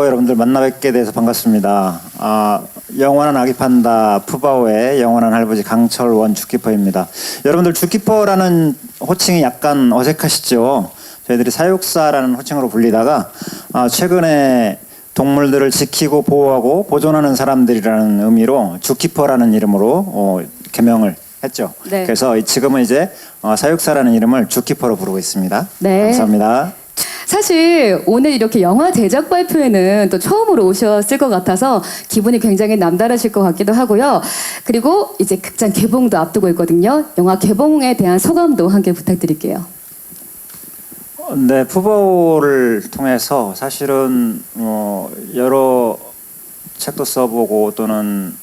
여러분들 만나 뵙게 돼서 반갑습니다. 영원한 아기 판다 푸바오의 영원한 할아버지 강철원 주키퍼입니다. 여러분들 주키퍼라는 호칭이 약간 어색하시죠? 저희들이 사육사라는 호칭으로 불리다가 최근에 동물들을 지키고 보호하고 보존하는 사람들이라는 의미로 주키퍼라는 이름으로 개명을 했죠. 네. 그래서 지금은 이제 사육사라는 이름을 주키퍼로 부르고 있습니다. 네. 감사합니다. 사실 오늘 이렇게 영화 제작 발표회는 또 처음으로 오셨을 것 같아서 기분이 굉장히 남다르실 것 같기도 하고요. 그리고 이제 극장 개봉도 앞두고 있거든요. 영화 개봉에 대한 소감도 함께 부탁드릴게요. 네, 푸바오를 통해서 사실은 여러 책도 써보고 또는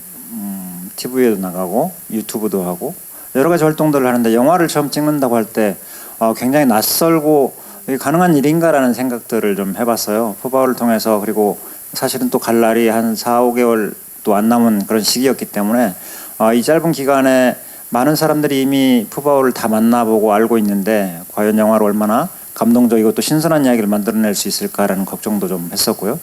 TV에도 나가고 유튜브도 하고 여러 가지 활동들을 하는데 영화를 처음 찍는다고 할 때 굉장히 낯설고 이게 가능한 일인가라는 생각들을 좀 해봤어요. 푸바오를 통해서. 그리고 사실은 또 갈 날이 한 4, 5개월도 안 남은 그런 시기였기 때문에 이 짧은 기간에 많은 사람들이 이미 푸바오를 다 만나보고 알고 있는데 과연 영화로 얼마나 감동적이고 또 신선한 이야기를 만들어낼 수 있을까라는 걱정도 좀 했었고요.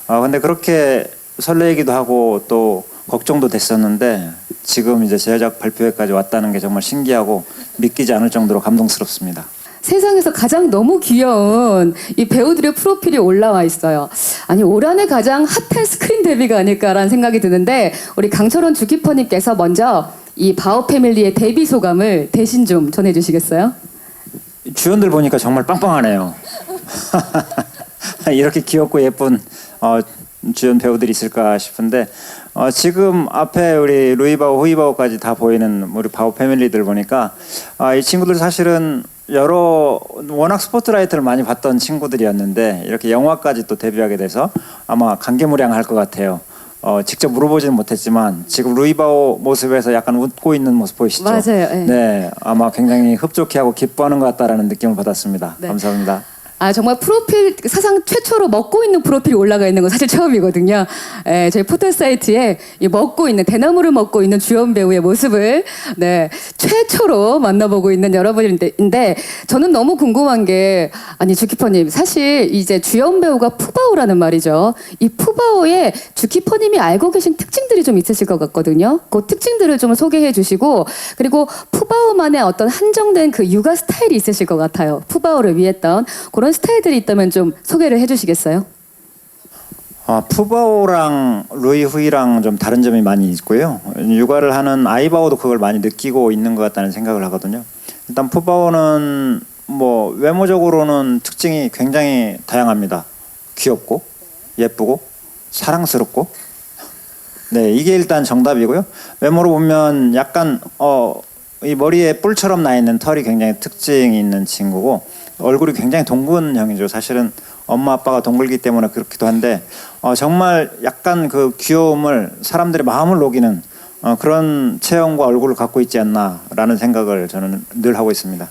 근데 그렇게 설레기도 하고 또 걱정도 됐었는데 지금 이제 제작 발표회까지 왔다는 게 정말 신기하고 믿기지 않을 정도로 감동스럽습니다. 세상에서 가장 너무 귀여운 이 배우들의 프로필이 올라와 있어요. 아니 올 한해 가장 핫한 스크린 데뷔가 아닐까라는 생각이 드는데 우리 강철원 주키퍼님께서 먼저 이 바오 패밀리의 데뷔 소감을 대신 좀 전해주시겠어요? 주연들 보니까 정말 빵빵하네요. 이렇게 귀엽고 예쁜 주연 배우들이 있을까 싶은데 지금 앞에 우리 루이바오, 후이바오까지 다 보이는 우리 바오 패밀리들 보니까 이 친구들 사실은 워낙 스포트라이트를 많이 봤던 친구들이었는데 이렇게 영화까지 또 데뷔하게 돼서 아마 감개무량할 것 같아요. 직접 물어보지는 못했지만 지금 루이바오 모습에서 약간 웃고 있는 모습 보이시죠? 맞아요. 네. 네, 아마 굉장히 흡족해하고 기뻐하는 것 같다라는 느낌을 받았습니다. 네. 감사합니다. 정말 프로필 사상 최초로 먹고 있는 프로필이 올라가 있는 건 사실 처음이거든요. 저희 포털 사이트에 이 대나무를 먹고 있는 주연 배우의 모습을 최초로 만나보고 있는 여러분인데 저는 너무 궁금한 게 주키퍼님 사실 이제 주연 배우가 푸바오라는 말이죠. 이 푸바오의 주키퍼님이 알고 계신 특징들이 좀 있으실 것 같거든요. 그 특징들을 좀 소개해 주시고 그리고 푸바오만의 어떤 한정된 그 육아 스타일이 있으실 것 같아요. 푸바오를 위했던 그런 스타일들이 있다면 좀 소개를 해주시겠어요? 푸바오랑 루이후이랑 좀 다른 점이 많이 있고요. 육아를 하는 아이바오도 그걸 많이 느끼고 있는 것 같다는 생각을 하거든요. 일단 푸바오는 외모적으로는 특징이 굉장히 다양합니다. 귀엽고 예쁘고 사랑스럽고 네, 이게 일단 정답이고요. 외모로 보면 약간 이 머리에 뿔처럼 나 있는 털이 굉장히 특징이 있는 친구고 얼굴이 굉장히 동근형이죠. 사실은 엄마 아빠가 동글기 때문에 그렇기도 한데 정말 약간 그 귀여움을 사람들의 마음을 녹이는 그런 체형과 얼굴을 갖고 있지 않나라는 생각을 저는 늘 하고 있습니다.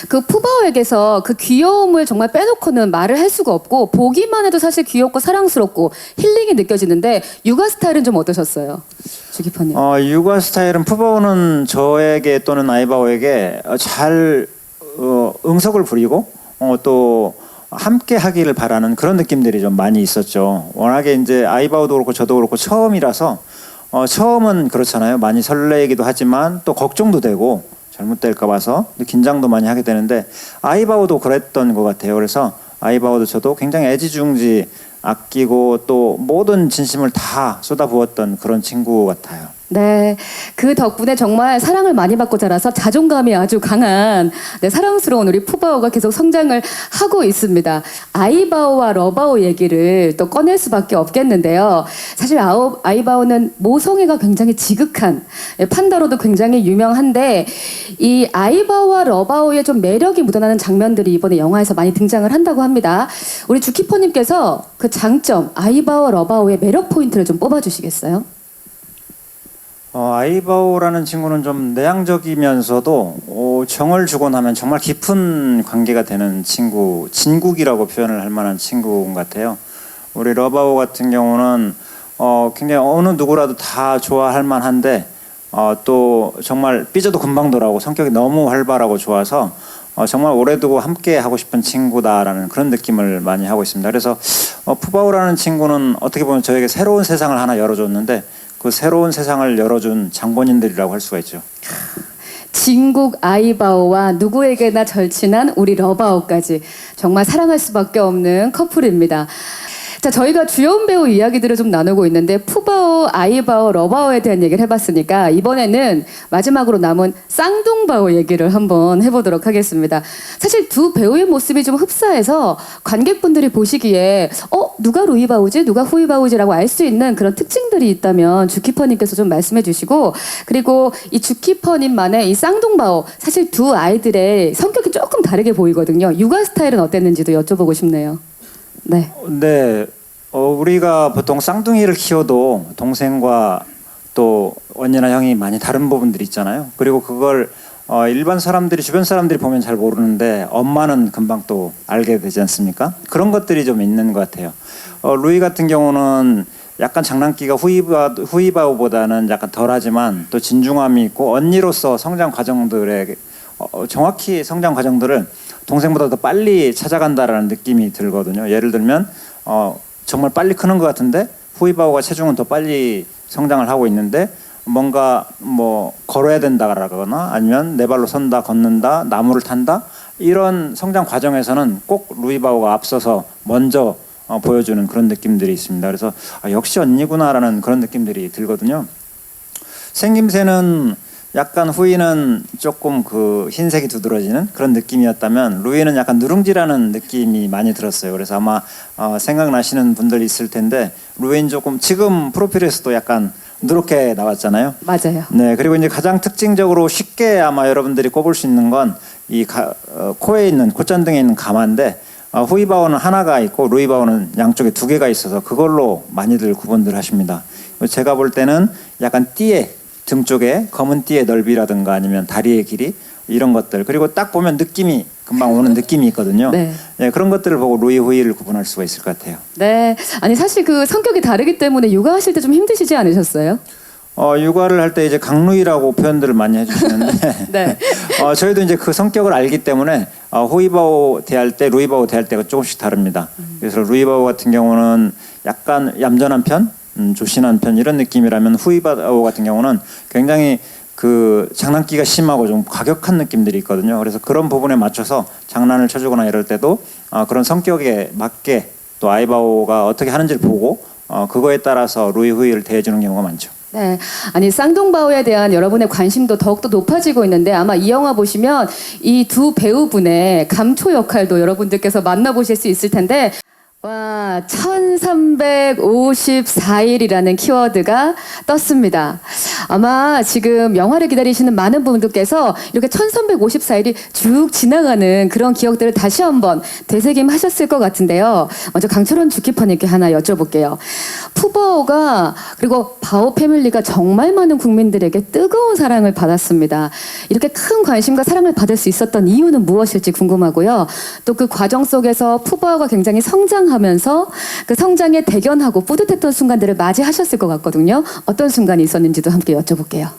그 푸바오에게서 그 귀여움을 정말 빼놓고는 말을 할 수가 없고 보기만 해도 사실 귀엽고 사랑스럽고 힐링이 느껴지는데 육아 스타일은 좀 어떠셨어요? 주키퍼님. 육아 스타일은 푸바오는 저에게 또는 아이바오에게 잘 응석을 부리고 또 함께 하기를 바라는 그런 느낌들이 좀 많이 있었죠. 워낙에 이제 아이바오도 그렇고 저도 그렇고 처음이라서 처음은 그렇잖아요. 많이 설레기도 하지만 또 걱정도 되고 잘못될까 봐서 긴장도 많이 하게 되는데 아이바오도 그랬던 것 같아요. 그래서 아이바오도 저도 굉장히 애지중지 아끼고 또 모든 진심을 다 쏟아부었던 그런 친구 같아요. 네, 그 덕분에 정말 사랑을 많이 받고 자라서 자존감이 아주 강한 사랑스러운 우리 푸바오가 계속 성장을 하고 있습니다. 아이바오와 러바오 얘기를 또 꺼낼 수밖에 없겠는데요. 사실 아이바오는 모성애가 굉장히 지극한 판다로도 굉장히 유명한데 이 아이바오와 러바오의 좀 매력이 묻어나는 장면들이 이번에 영화에서 많이 등장을 한다고 합니다. 우리 주키퍼님께서 그 장점 아이바오와 러바오의 매력 포인트를 좀 뽑아주시겠어요? 아이바오라는 친구는 좀 내향적이면서도 정을 주고 나면 정말 깊은 관계가 되는 친구, 진국이라고 표현을 할 만한 친구인 것 같아요. 우리 러바오 같은 경우는 굉장히 어느 누구라도 다 좋아할 만한데 또 정말 삐져도 금방 돌아오고 성격이 너무 활발하고 좋아서 정말 오래 두고 함께 하고 싶은 친구다라는 그런 느낌을 많이 하고 있습니다. 그래서 푸바오라는 친구는 어떻게 보면 저에게 새로운 세상을 하나 열어줬는데 그 새로운 세상을 열어준 장본인들이라고 할 수가 있죠. 진국 아이바오와 누구에게나 절친한 우리 러바오까지 정말 사랑할 수밖에 없는 커플입니다. 자, 저희가 주연 배우 이야기들을 좀 나누고 있는데 푸바오, 아이바오, 러바오에 대한 얘기를 해봤으니까 이번에는 마지막으로 남은 쌍둥바오 얘기를 한번 해보도록 하겠습니다. 사실 두 배우의 모습이 좀 흡사해서 관객분들이 보시기에 누가 루이바오지? 누가 후이바오지라고 알 수 있는 그런 특징들이 있다면 주키퍼님께서 좀 말씀해 주시고 그리고 이 주키퍼님만의 이 쌍둥바오 사실 두 아이들의 성격이 조금 다르게 보이거든요. 육아 스타일은 어땠는지도 여쭤보고 싶네요. 네. 네, 우리가 보통 쌍둥이를 키워도 동생과 또 언니나 형이 많이 다른 부분들이 있잖아요. 그리고 그걸 일반 사람들이 주변 사람들이 보면 잘 모르는데 엄마는 금방 또 알게 되지 않습니까? 그런 것들이 좀 있는 것 같아요. 루이 같은 경우는 약간 장난기가 후이바오보다는 약간 덜하지만 또 진중함이 있고 언니로서 성장 과정들에 정확히 성장 과정들을 동생보다 더 빨리 찾아간다라는 느낌이 들거든요. 예를 들면 정말 빨리 크는 것 같은데 후이바오가 체중은 더 빨리 성장을 하고 있는데 뭔가 뭐 걸어야 된다라거나 아니면 네 발로 선다, 걷는다, 나무를 탄다 이런 성장 과정에서는 꼭 루이바오가 앞서서 먼저 보여주는 그런 느낌들이 있습니다. 그래서 역시 언니구나라는 그런 느낌들이 들거든요. 생김새는 약간 후이는 조금 그 흰색이 두드러지는 그런 느낌이었다면 루이는 약간 누룽지라는 느낌이 많이 들었어요. 그래서 아마 생각나시는 분들이 있을 텐데 루이는 조금 지금 프로필에서도 약간 누렇게 나왔잖아요. 맞아요. 네, 그리고 이제 가장 특징적으로 쉽게 아마 여러분들이 꼽을 수 있는 건 이 코에 있는 콧잔등에 있는 가마인데 후이바오는 하나가 있고 루이바오는 양쪽에 두 개가 있어서 그걸로 많이들 구분들 하십니다. 제가 볼 때는 약간 띠에 등 쪽에 검은 띠의 넓이라든가 아니면 다리의 길이 이런 것들 그리고 딱 보면 느낌이 금방 오는 느낌이 있거든요. 네. 네, 그런 것들을 보고 루이 후이를 구분할 수가 있을 것 같아요. 네. 아니 사실 그 성격이 다르기 때문에 육아하실 때 좀 힘드시지 않으셨어요? 육아를 할 때 이제 강루이라고 표현들을 많이 해주시는데 네. 저희도 이제 그 성격을 알기 때문에 후이바오 대할 때, 루이바오 대할 때가 조금씩 다릅니다. 그래서 루이바오 같은 경우는 약간 얌전한 편, 조신한 편 이런 느낌이라면 후이바오 같은 경우는 굉장히 그 장난기가 심하고 좀 과격한 느낌들이 있거든요. 그래서 그런 부분에 맞춰서 장난을 쳐주거나 이럴 때도 그런 성격에 맞게 또 아이바오가 어떻게 하는지를 보고 그거에 따라서 루이 후이를 대해주는 경우가 많죠. 네, 아니 쌍둥바오에 대한 여러분의 관심도 더욱더 높아지고 있는데 아마 이 영화 보시면 이 두 배우분의 감초 역할도 여러분들께서 만나보실 수 있을 텐데 와, 1354일이라는 키워드가 떴습니다. 아마 지금 영화를 기다리시는 많은 분들께서 이렇게 1354일이 쭉 지나가는 그런 기억들을 다시 한번 되새김하셨을 것 같은데요. 먼저 강철원 주키퍼님께 하나 여쭤볼게요. 푸바오가 그리고 바오 패밀리가 정말 많은 국민들에게 뜨거운 사랑을 받았습니다. 이렇게 큰 관심과 사랑을 받을 수 있었던 이유는 무엇일지 궁금하고요. 또 그 과정 속에서 푸바오가 굉장히 성장하면서 그 성장에 대견하고 뿌듯했던 순간들을 맞이하셨을 것 같거든요. 어떤 순간이 있었는지도 함께 여쭤볼게요.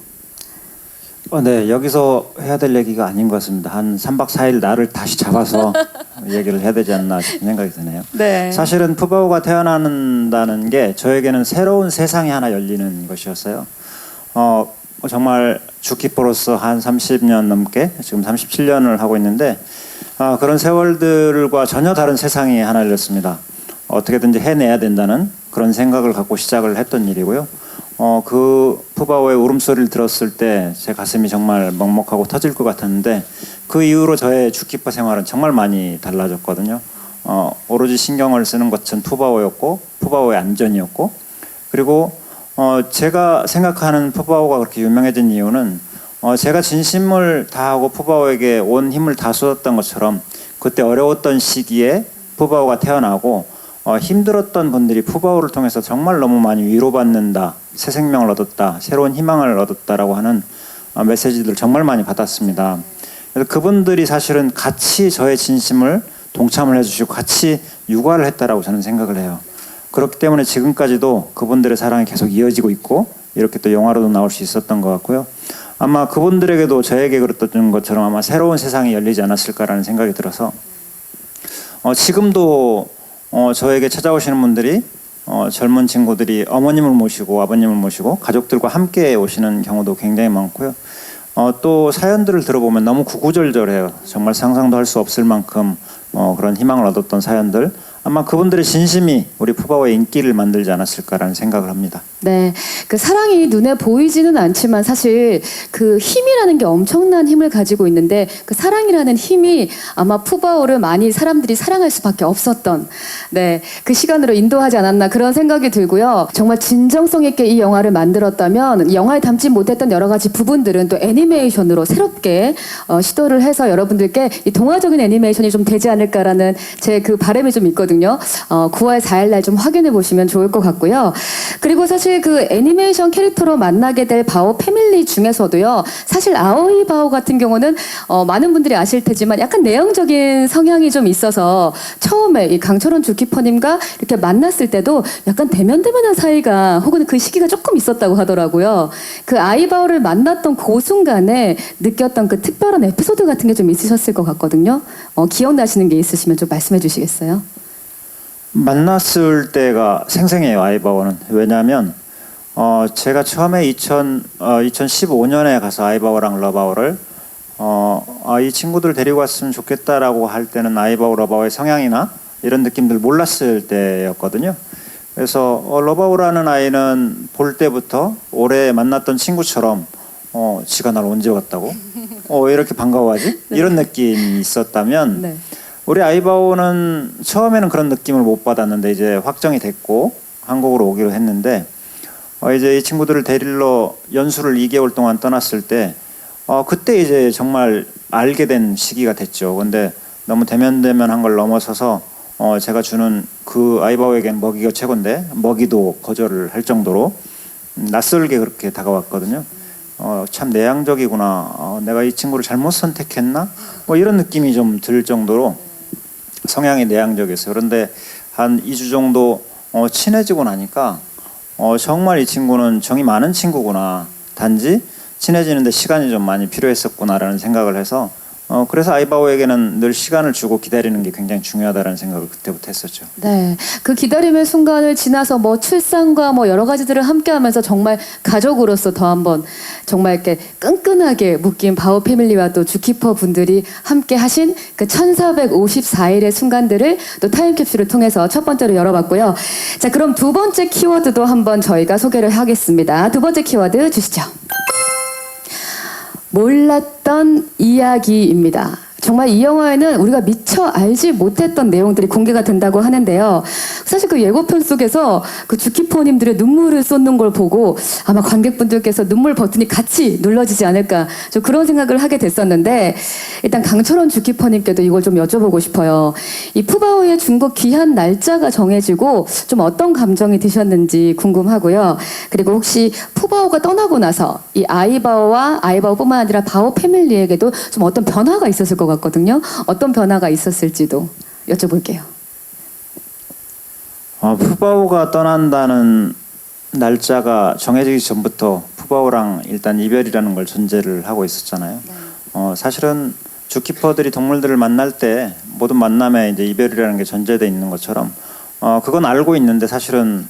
네, 여기서 해야 될 얘기가 아닌 것 같습니다. 한 3박 4일 날을 다시 잡아서 얘기를 해야 되지 않나 싶은 생각이 드네요. 네. 사실은 푸바오가 태어난다는 게 저에게는 새로운 세상이 하나 열리는 것이었어요. 정말 주키퍼로서 한 30년 넘게 지금 37년을 하고 있는데 그런 세월들과 전혀 다른 세상이 하나 열렸습니다. 어떻게든지 해내야 된다는 그런 생각을 갖고 시작을 했던 일이고요. 그 푸바오의 울음소리를 들었을 때 제 가슴이 정말 먹먹하고 터질 것 같았는데 그 이후로 저의 주키퍼 생활은 정말 많이 달라졌거든요. 오로지 신경을 쓰는 것은 푸바오였고 푸바오의 안전이었고 그리고 제가 생각하는 푸바오가 그렇게 유명해진 이유는 제가 진심을 다하고 푸바오에게 온 힘을 다 쏟았던 것처럼 그때 어려웠던 시기에 푸바오가 태어나고 힘들었던 분들이 푸바오를 통해서 정말 너무 많이 위로받는다, 새 생명을 얻었다, 새로운 희망을 얻었다라고 하는 메시지들을 정말 많이 받았습니다. 그래서 그분들이 사실은 같이 저의 진심을 동참을 해주시고 같이 육아를 했다라고 저는 생각을 해요. 그렇기 때문에 지금까지도 그분들의 사랑이 계속 이어지고 있고 이렇게 또 영화로도 나올 수 있었던 것 같고요. 아마 그분들에게도 저에게 그랬던 것처럼 아마 새로운 세상이 열리지 않았을까라는 생각이 들어서 지금도 저에게 찾아오시는 분들이 젊은 친구들이 어머님을 모시고 아버님을 모시고 가족들과 함께 오시는 경우도 굉장히 많고요. 또 사연들을 들어보면 너무 구구절절해요. 정말 상상도 할 수 없을 만큼 그런 희망을 얻었던 사연들. 아마 그분들의 진심이 우리 푸바오의 인기를 만들지 않았을까라는 생각을 합니다. 네, 그 사랑이 눈에 보이지는 않지만 사실 그 힘이라는 게 엄청난 힘을 가지고 있는데 그 사랑이라는 힘이 아마 푸바오를 많이 사람들이 사랑할 수밖에 없었던 그 시간으로 인도하지 않았나 그런 생각이 들고요. 정말 진정성 있게 이 영화를 만들었다면 영화에 담지 못했던 여러 가지 부분들은 또 애니메이션으로 새롭게 시도를 해서 여러분들께 이 동화적인 애니메이션이 좀 되지 않을까라는 제 그 바람이 좀 있거든요. 9월 4일 날 좀 확인해 보시면 좋을 것 같고요. 그리고 사실 그 애니메이션 캐릭터로 만나게 될 바오 패밀리 중에서도요. 사실 아오이 바오 같은 경우는 많은 분들이 아실 테지만 약간 내향적인 성향이 좀 있어서 처음에 이 강철원 주키퍼님과 이렇게 만났을 때도 약간 대면대면한 사이가 혹은 그 시기가 조금 있었다고 하더라고요. 그 아이 바오를 만났던 그 순간에 느꼈던 그 특별한 에피소드 같은 게 좀 있으셨을 것 같거든요. 기억나시는 게 있으시면 좀 말씀해 주시겠어요? 만났을 때가 생생해요. 아이바오는. 왜냐하면 제가 처음에 2015년에 가서 아이바오랑 러바오를 이 친구들 데리고 왔으면 좋겠다라고 할 때는 아이바오 러바오의 성향이나 이런 느낌들 몰랐을 때였거든요. 그래서 러바오라는 아이는 볼 때부터 올해 만났던 친구처럼 지가 날 언제 왔다고? 왜 이렇게 반가워하지? 이런 느낌이 있었다면 네. 우리 아이바오는 처음에는 그런 느낌을 못 받았는데 이제 확정이 됐고 한국으로 오기로 했는데 이제 이 친구들을 데리러 연수를 2개월 동안 떠났을 때 그때 이제 정말 알게 된 시기가 됐죠. 근데 너무 대면대면한 걸 넘어서서 제가 주는 그 아이바오에겐 먹이가 최고인데 먹이도 거절을 할 정도로 낯설게 그렇게 다가왔거든요. 참 내향적이구나. 내가 이 친구를 잘못 선택했나? 뭐 이런 느낌이 좀 들 정도로 성향이 내향적이었어요. 그런데 한 2주 정도 친해지고 나니까 정말 이 친구는 정이 많은 친구구나. 단지 친해지는데 시간이 좀 많이 필요했었구나라는 생각을 해서 그래서 아이바오에게는 늘 시간을 주고 기다리는 게 굉장히 중요하다는 생각을 그때부터 했었죠. 네, 그 기다림의 순간을 지나서 뭐 출산과 뭐 여러 가지들을 함께하면서 정말 가족으로서 더 한번 정말 이렇게 끈끈하게 묶인 바오 패밀리와 또 주키퍼 분들이 함께하신 그 1454일의 순간들을 또 타임캡슐을 통해서 첫 번째로 열어봤고요. 자, 그럼 두 번째 키워드도 한번 저희가 소개를 하겠습니다. 두 번째 키워드 주시죠. 몰랐던 이야기입니다. 정말 이 영화에는 우리가 미처 알지 못했던 내용들이 공개가 된다고 하는데요. 사실 그 예고편 속에서 그 주키퍼님들의 눈물을 쏟는 걸 보고 아마 관객분들께서 눈물 버튼이 같이 눌러지지 않을까 좀 그런 생각을 하게 됐었는데 일단 강철원 주키퍼님께도 이걸 좀 여쭤보고 싶어요. 이 푸바오의 중국 귀한 날짜가 정해지고 좀 어떤 감정이 드셨는지 궁금하고요. 그리고 혹시 푸바오가 떠나고 나서 이 아이바오와 아이바오뿐만 아니라 바오 패밀리에게도 좀 어떤 변화가 있었을 것 같거든요. 어떤 변화가 있었을지도 여쭤볼게요. 푸바오가 떠난다는 날짜가 정해지기 전부터 푸바오랑 일단 이별이라는 걸 전제를 하고 있었잖아요. 사실은 주키퍼들이 동물들을 만날 때 모든 만남에 이제 이별이라는 게 전제돼 있는 것처럼 그건 알고 있는데 사실은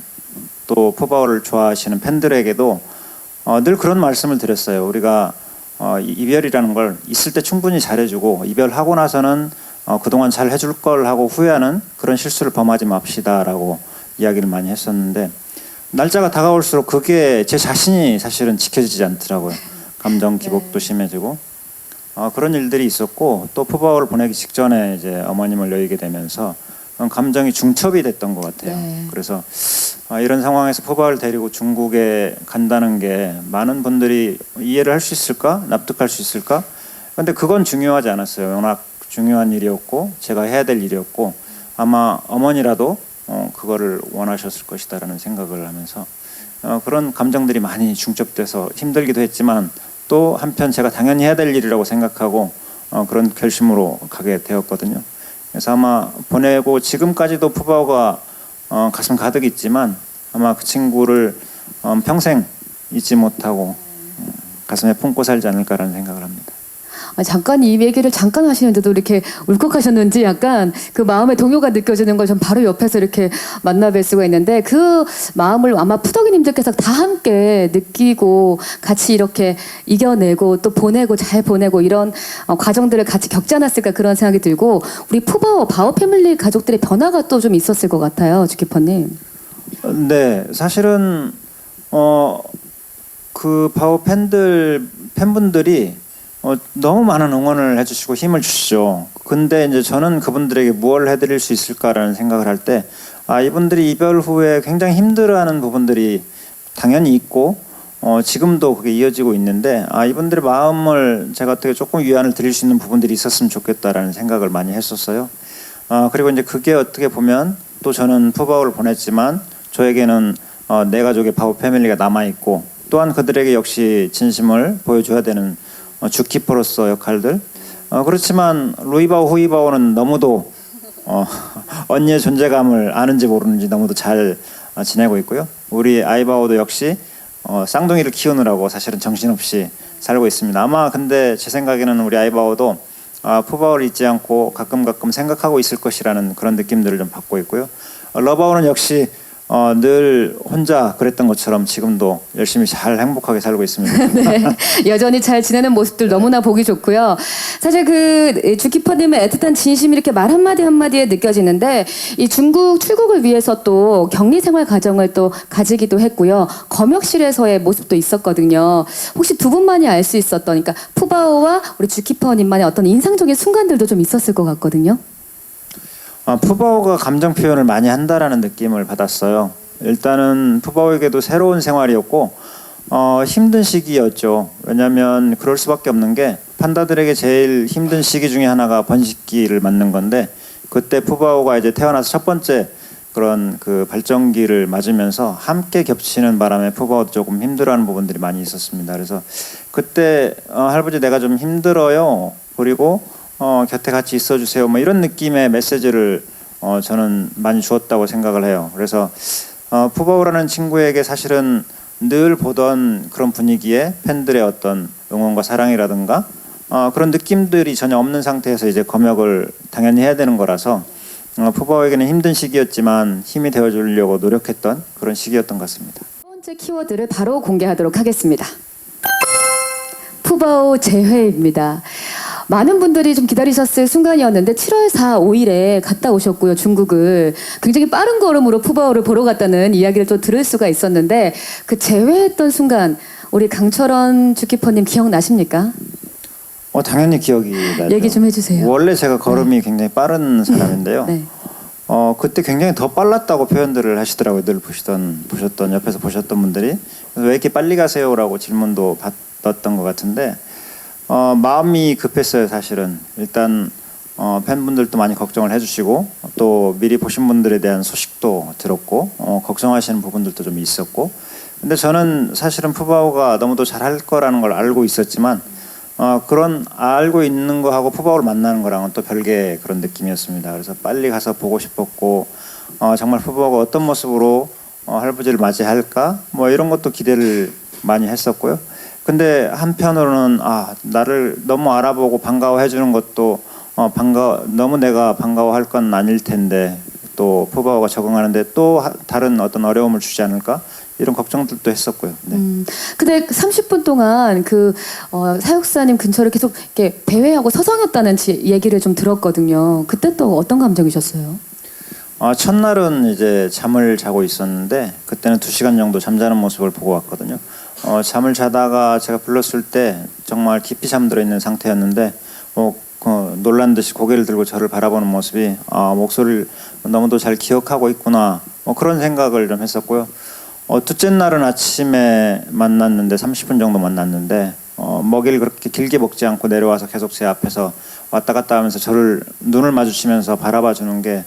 또 푸바오를 좋아하시는 팬들에게도 늘 그런 말씀을 드렸어요. 우리가 이별이라는 걸 있을 때 충분히 잘해주고 이별하고 나서는 그동안 잘 해줄 걸 하고 후회하는 그런 실수를 범하지 맙시다라고 이야기를 많이 했었는데 날짜가 다가올수록 그게 제 자신이 사실은 지켜지지 않더라고요. 감정 기복도 심해지고 그런 일들이 있었고 또 푸바오를 보내기 직전에 이제 어머님을 여의게 되면서 감정이 중첩이 됐던 것 같아요. 네. 그래서 이런 상황에서 푸바오를 데리고 중국에 간다는 게 많은 분들이 이해를 할 수 있을까? 납득할 수 있을까? 근데 그건 중요하지 않았어요. 워낙 중요한 일이었고 제가 해야 될 일이었고 아마 어머니라도 그거를 원하셨을 것이다라는 생각을 하면서 그런 감정들이 많이 중첩돼서 힘들기도 했지만 또 한편 제가 당연히 해야 될 일이라고 생각하고 그런 결심으로 가게 되었거든요. 그래서 아마 보내고 지금까지도 푸바오가 가슴 가득 있지만 아마 그 친구를 평생 잊지 못하고 가슴에 품고 살지 않을까라는 생각을 합니다. 잠깐 이 얘기를 잠깐 하시는데도 이렇게 울컥하셨는지 약간 그 마음의 동요가 느껴지는 걸 좀 바로 옆에서 이렇게 만나뵐 수가 있는데 그 마음을 아마 푸덕이님들께서 다 함께 느끼고 같이 이렇게 이겨내고 또 보내고 잘 보내고 이런 과정들을 같이 겪지 않았을까 그런 생각이 들고 우리 푸바오 바오 패밀리 가족들의 변화가 또 좀 있었을 것 같아요. 주키퍼님. 네, 사실은 그 바오 팬분들이 너무 많은 응원을 해주시고 힘을 주시죠. 근데 이제 저는 그분들에게 무엇을 해드릴 수 있을까라는 생각을 할 때, 이분들이 이별 후에 굉장히 힘들어하는 부분들이 당연히 있고, 지금도 그게 이어지고 있는데, 이분들의 마음을 제가 어떻게 조금 위안을 드릴 수 있는 부분들이 있었으면 좋겠다라는 생각을 많이 했었어요. 그리고 이제 그게 어떻게 보면 또 저는 푸바오를 보냈지만 저에게는 내 가족의 바오 패밀리가 남아 있고, 또한 그들에게 역시 진심을 보여줘야 되는 주키퍼로서 역할들. 그렇지만 루이바오 후이바오는 너무도 언니의 존재감을 아는지 모르는지 너무도 잘 지내고 있고요. 우리 아이바오도 역시 쌍둥이를 키우느라고 사실은 정신없이 살고 있습니다. 아마 근데 제 생각에는 우리 아이바오도 푸바오를 잊지 않고 가끔 생각하고 있을 것이라는 그런 느낌들을 좀 받고 있고요. 러바오는 역시 늘 혼자 그랬던 것처럼 지금도 열심히 잘 행복하게 살고 있습니다. 네, 여전히 잘 지내는 모습들 너무나 보기 좋고요. 사실 그 주키퍼님의 애틋한 진심이 이렇게 말 한마디 한마디에 느껴지는데 이 중국 출국을 위해서 또 격리생활 과정을 또 가지기도 했고요. 검역실에서의 모습도 있었거든요. 혹시 두 분만이 알 수 있었던, 그러니까 푸바오와 우리 주키퍼님만의 어떤 인상적인 순간들도 좀 있었을 것 같거든요. 푸바오가 감정 표현을 많이 한다라는 느낌을 받았어요. 일단은 푸바오에게도 새로운 생활이었고 힘든 시기였죠. 왜냐하면 그럴 수밖에 없는 게 판다들에게 제일 힘든 시기 중에 하나가 번식기를 맞는 건데 그때 푸바오가 이제 태어나서 첫 번째 그런 그 발정기를 맞으면서 함께 겹치는 바람에 푸바오도 조금 힘들어하는 부분들이 많이 있었습니다. 그래서 그때 할아버지 내가 좀 힘들어요. 그리고 곁에 같이 있어주세요. 뭐 이런 느낌의 메시지를 저는 많이 주었다고 생각을 해요. 그래서 푸바오라는 친구에게 사실은 늘 보던 그런 분위기에 팬들의 어떤 응원과 사랑이라든가 그런 느낌들이 전혀 없는 상태에서 이제 검역을 당연히 해야 되는 거라서 푸바오에게는 힘든 시기였지만 힘이 되어주려고 노력했던 그런 시기였던 것 같습니다. 첫 번째 키워드를 바로 공개하도록 하겠습니다. 푸바오 재회입니다. 많은 분들이 좀 기다리셨을 순간이었는데 7월 4, 5일에 갔다 오셨고요. 중국을 굉장히 빠른 걸음으로 푸바오를 보러 갔다는 이야기를 또 들을 수가 있었는데 그 재회했던 순간 우리 강철원 주키퍼님 기억나십니까? 당연히 기억이 나죠. 얘기 좀 해주세요. 원래 제가 걸음이 굉장히 빠른 사람인데요. 네. 그때 굉장히 더 빨랐다고 표현들을 하시더라고요. 늘 보셨던 옆에서 보셨던 분들이. 그래서 왜 이렇게 빨리 가세요라고 질문도 받았던 것 같은데 마음이 급했어요. 사실은 일단 팬분들도 많이 걱정을 해주시고 또 미리 보신 분들에 대한 소식도 들었고 걱정하시는 부분들도 좀 있었고 근데 저는 사실은 푸바오가 너무도 잘할 거라는 걸 알고 있었지만 그런 알고 있는 거하고 푸바오를 만나는 거랑은 또 별개의 그런 느낌이었습니다. 그래서 빨리 가서 보고 싶었고 정말 푸바오가 어떤 모습으로 할아버지를 맞이할까 뭐 이런 것도 기대를 많이 했었고요. 근데 한편으로는 나를 너무 알아보고 반가워해 주는 것도 너무 내가 반가워할 건 아닐 텐데 또 푸바오가 적응하는데 또 다른 어떤 어려움을 주지 않을까 이런 걱정들도 했었고요. 네. 근데 30분 동안 그 사육사님 근처를 계속 이렇게 배회하고 서성였다는 얘기를 좀 들었거든요. 그때 또 어떤 감정이셨어요? 첫날은 이제 잠을 자고 있었는데 그때는 2시간 정도 잠자는 모습을 보고 왔거든요. 잠을 자다가 제가 불렀을 때 정말 깊이 잠들어 있는 상태였는데 놀란 듯이 고개를 들고 저를 바라보는 모습이 목소리를 너무도 잘 기억하고 있구나 그런 생각을 좀 했었고요. 둘째 날은 아침에 만났는데 30분 정도 만났는데 먹이를 그렇게 길게 먹지 않고 내려와서 계속 제 앞에서 왔다 갔다 하면서 저를 눈을 마주치면서 바라봐 주는 게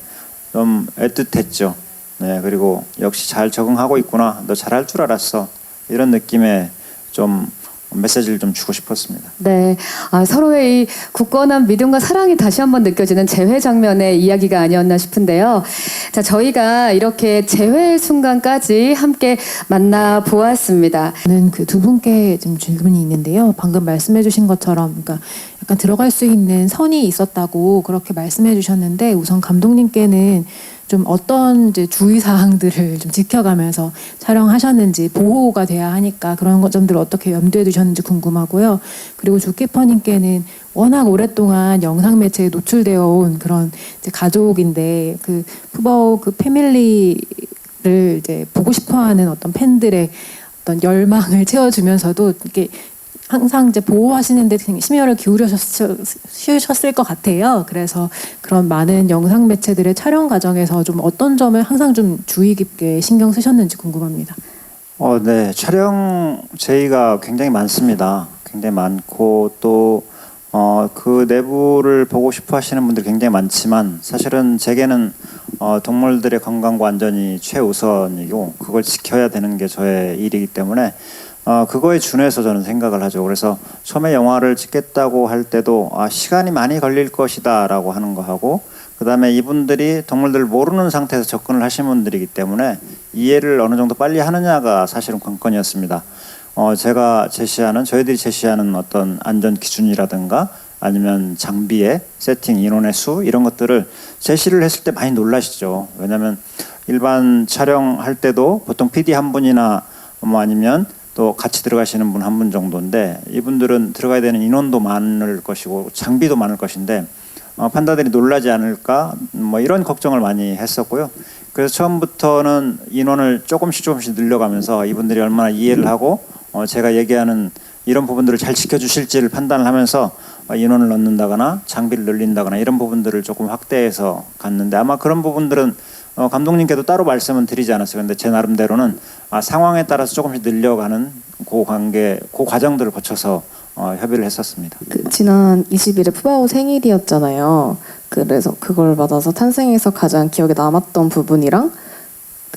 좀 애틋했죠. 네, 그리고 역시 잘 적응하고 있구나. 너 잘할 줄 알았어. 이런 느낌의 좀 메시지를 좀 주고 싶었습니다. 네, 서로의 이 굳건한 믿음과 사랑이 다시 한번 느껴지는 재회 장면의 이야기가 아니었나 싶은데요. 자, 저희가 이렇게 재회의 순간까지 함께 만나보았습니다. 저는 그 두 분께 좀 질문이 있는데요. 방금 말씀해주신 것처럼, 그러니까 약간 들어갈 수 있는 선이 있었다고 그렇게 말씀해주셨는데, 우선 감독님께는 좀 어떤 이제 주의 사항들을 좀 지켜가면서 촬영하셨는지, 보호가 돼야 하니까 그런 점들을 어떻게 염두에 두셨는지 궁금하고요. 그리고 주키퍼님께는 워낙 오랫동안 영상 매체에 노출되어 온 그런 이제 가족인데, 그 푸바오 그 패밀리를 이제 보고 싶어하는 어떤 팬들의 어떤 열망을 채워주면서도 이렇게 항상 이제 보호하시는데 심혈을 기울여셨을 것 같아요. 그래서 그런 많은 영상 매체들의 촬영 과정에서 좀 어떤 점을 항상 좀 주의 깊게 신경 쓰셨는지 궁금합니다. 네, 촬영 제의가 굉장히 많습니다. 굉장히 많고 또 그 내부를 보고 싶어 하시는 분들이 굉장히 많지만 사실은 제게는 동물들의 건강과 안전이 최우선이고 그걸 지켜야 되는 게 저의 일이기 때문에 그거에 준해서 저는 생각을 하죠. 그래서 처음에 영화를 찍겠다고 할 때도 시간이 많이 걸릴 것이다라고 하는 거 하고 그다음에 이분들이 동물들을 모르는 상태에서 접근을 하신 분들이기 때문에 이해를 어느 정도 빨리 하느냐가 사실은 관건이었습니다. 저희들이 제시하는 어떤 안전 기준이라든가 아니면 장비의 세팅, 인원의 수 이런 것들을 제시를 했을 때 많이 놀라시죠. 왜냐하면 일반 촬영할 때도 보통 PD 한 분이나 아니면 또 같이 들어가시는 분 한 분 정도인데 이분들은 들어가야 되는 인원도 많을 것이고 장비도 많을 것인데 판다들이 놀라지 않을까 뭐 이런 걱정을 많이 했었고요. 그래서 처음부터는 인원을 조금씩 늘려가면서 이분들이 얼마나 이해를 하고 제가 얘기하는 이런 부분들을 잘 지켜주실지를 판단을 하면서 인원을 넣는다거나 장비를 늘린다거나 이런 부분들을 조금 확대해서 갔는데 아마 그런 부분들은 감독님께도 따로 말씀은 드리지 않았어요. 근데 제 나름대로는 상황에 따라서 조금씩 늘려가는 그 과정들을 거쳐서 협의를 했었습니다. 지난 20일에 푸바오 생일이었잖아요. 그래서 그걸 맞아서 탄생에서 가장 기억에 남았던 부분이랑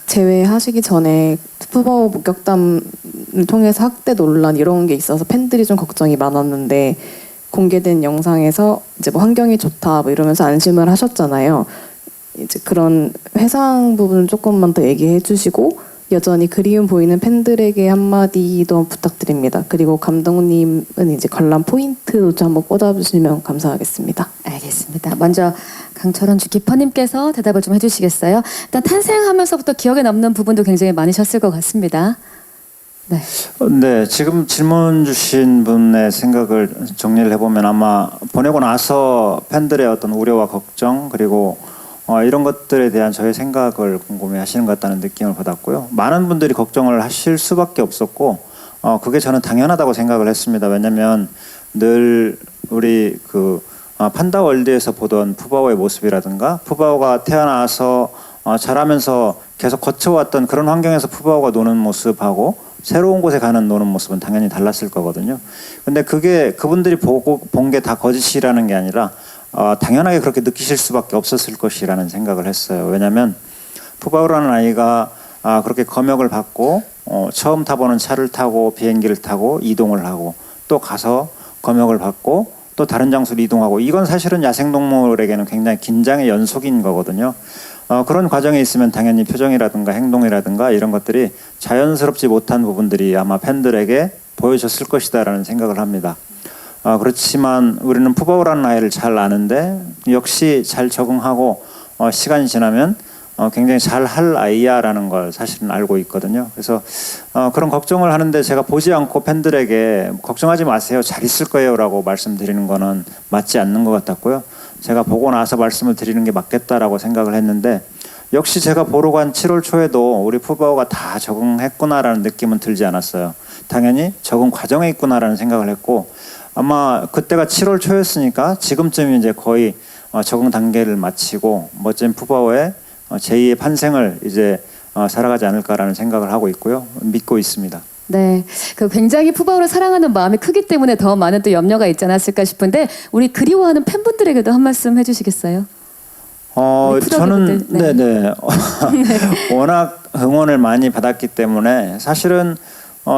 제외하시기 전에 푸바오 목격담을 통해서 학대 논란 이런 게 있어서 팬들이 좀 걱정이 많았는데 공개된 영상에서 이제 뭐 환경이 좋다 뭐 이러면서 안심을 하셨잖아요. 이제 그런 회상 부분 조금만 더 얘기해 주시고 여전히 그리움 보이는 팬들에게 한마디 더 부탁드립니다. 그리고 감독님은 이제 관람 포인트도 좀 한번 꽂아주시면 감사하겠습니다. 알겠습니다. 먼저 강철원 주키퍼님께서 대답을 좀 해주시겠어요? 일단 탄생하면서부터 기억에 남는 부분도 굉장히 많으셨을 것 같습니다. 네. 네, 지금 질문 주신 분의 생각을 정리를 해보면 아마 보내고 나서 팬들의 어떤 우려와 걱정 그리고 이런 것들에 대한 저의 생각을 궁금해 하시는 것 같다는 느낌을 받았고요. 많은 분들이 걱정을 하실 수밖에 없었고 그게 저는 당연하다고 생각을 했습니다. 왜냐하면 늘 우리 판다월드에서 보던 푸바오의 모습이라든가 푸바오가 태어나서 자라면서 계속 거쳐왔던 그런 환경에서 푸바오가 노는 모습하고 새로운 곳에 가는 노는 모습은 당연히 달랐을 거거든요. 근데 그게 그분들이 본 게 다 거짓이라는 게 아니라 당연하게 그렇게 느끼실 수밖에 없었을 것이라는 생각을 했어요. 왜냐하면 푸바오라는 아이가 그렇게 검역을 받고 처음 타보는 차를 타고 비행기를 타고 이동을 하고 또 가서 검역을 받고 또 다른 장소로 이동하고 이건 사실은 야생동물에게는 굉장히 긴장의 연속인 거거든요. 그런 과정에 있으면 당연히 표정이라든가 행동이라든가 이런 것들이 자연스럽지 못한 부분들이 아마 팬들에게 보여졌을 것이다라는 생각을 합니다. 그렇지만 우리는 푸바오라는 아이를 잘 아는데 역시 잘 적응하고 시간이 지나면 굉장히 잘 할 아이야라는 걸 사실은 알고 있거든요. 그래서 그런 걱정을 하는데 제가 보지 않고 팬들에게 걱정하지 마세요. 잘 있을 거예요라고 말씀드리는 거는 맞지 않는 것 같았고요. 제가 보고 나서 말씀을 드리는 게 맞겠다라고 생각을 했는데 역시 제가 보러 간 7월 초에도 우리 푸바오가 다 적응했구나라는 느낌은 들지 않았어요. 당연히 적응 과정에 있구나라는 생각을 했고 아마 그때가 7월 초였으니까 지금쯤이 이제 거의 적응 단계를 마치고 멋진 푸바오의 제2의 판생을 이제 살아가지 않을까라는 생각을 하고 있고요. 믿고 있습니다. 네, 굉장히 푸바오를 사랑하는 마음이 크기 때문에 더 많은 또 염려가 있지 않았을까 싶은데 우리 그리워하는 팬분들에게도 한 말씀 해주시겠어요? 저는 네. 네네 워낙 응원을 많이 받았기 때문에 사실은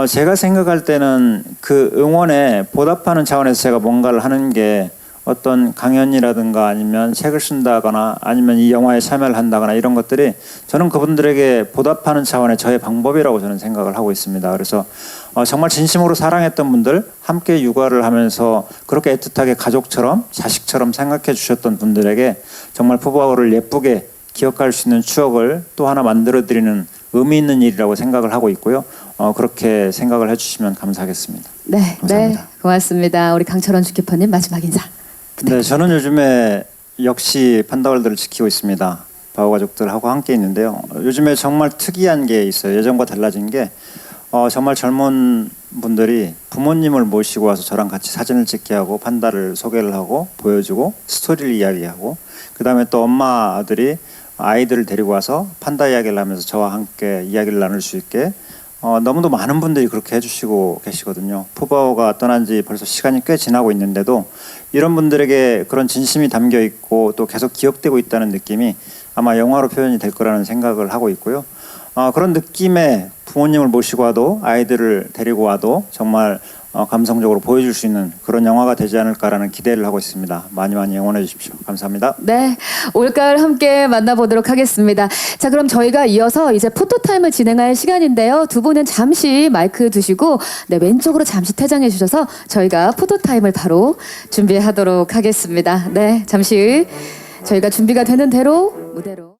제가 생각할 때는 그 응원에 보답하는 차원에서 제가 뭔가를 하는 게 어떤 강연이라든가 아니면 책을 쓴다거나 아니면 이 영화에 참여를 한다거나 이런 것들이 저는 그분들에게 보답하는 차원의 저의 방법이라고 저는 생각을 하고 있습니다. 그래서 정말 진심으로 사랑했던 분들, 함께 육아를 하면서 그렇게 애틋하게 가족처럼 자식처럼 생각해 주셨던 분들에게 정말 푸바오를 예쁘게 기억할 수 있는 추억을 또 하나 만들어드리는 의미 있는 일이라고 생각을 하고 있고요. 그렇게 생각을 해주시면 감사하겠습니다. 네, 감사합니다. 네, 고맙습니다. 우리 강철원 주키퍼님 마지막 인사. 네, 저는 요즘에 역시 판다월드를 지키고 있습니다. 바오 가족들하고 함께 있는데요. 요즘에 정말 특이한 게 있어요. 예전과 달라진 게 정말 젊은 분들이 부모님을 모시고 와서 저랑 같이 사진을 찍게 하고 판다를 소개를 하고 보여주고 스토리를 이야기하고 그 다음에 또 엄마들이 아이들을 데리고 와서 판다 이야기를 하면서 저와 함께 이야기를 나눌 수 있게 너무도 많은 분들이 그렇게 해주시고 계시거든요. 푸바오가 떠난 지 벌써 시간이 꽤 지나고 있는데도 이런 분들에게 그런 진심이 담겨 있고 또 계속 기억되고 있다는 느낌이 아마 영화로 표현이 될 거라는 생각을 하고 있고요. 그런 느낌에 부모님을 모시고 와도 아이들을 데리고 와도 정말 감성적으로 보여줄 수 있는 그런 영화가 되지 않을까라는 기대를 하고 있습니다. 많이 많이 응원해 주십시오. 감사합니다. 네, 올가을 함께 만나보도록 하겠습니다. 자, 그럼 저희가 이어서 이제 포토타임을 진행할 시간인데요. 두 분은 잠시 마이크 두시고 네, 왼쪽으로 잠시 퇴장해 주셔서 저희가 포토타임을 바로 준비하도록 하겠습니다. 네, 잠시 저희가 준비가 되는 대로 무대로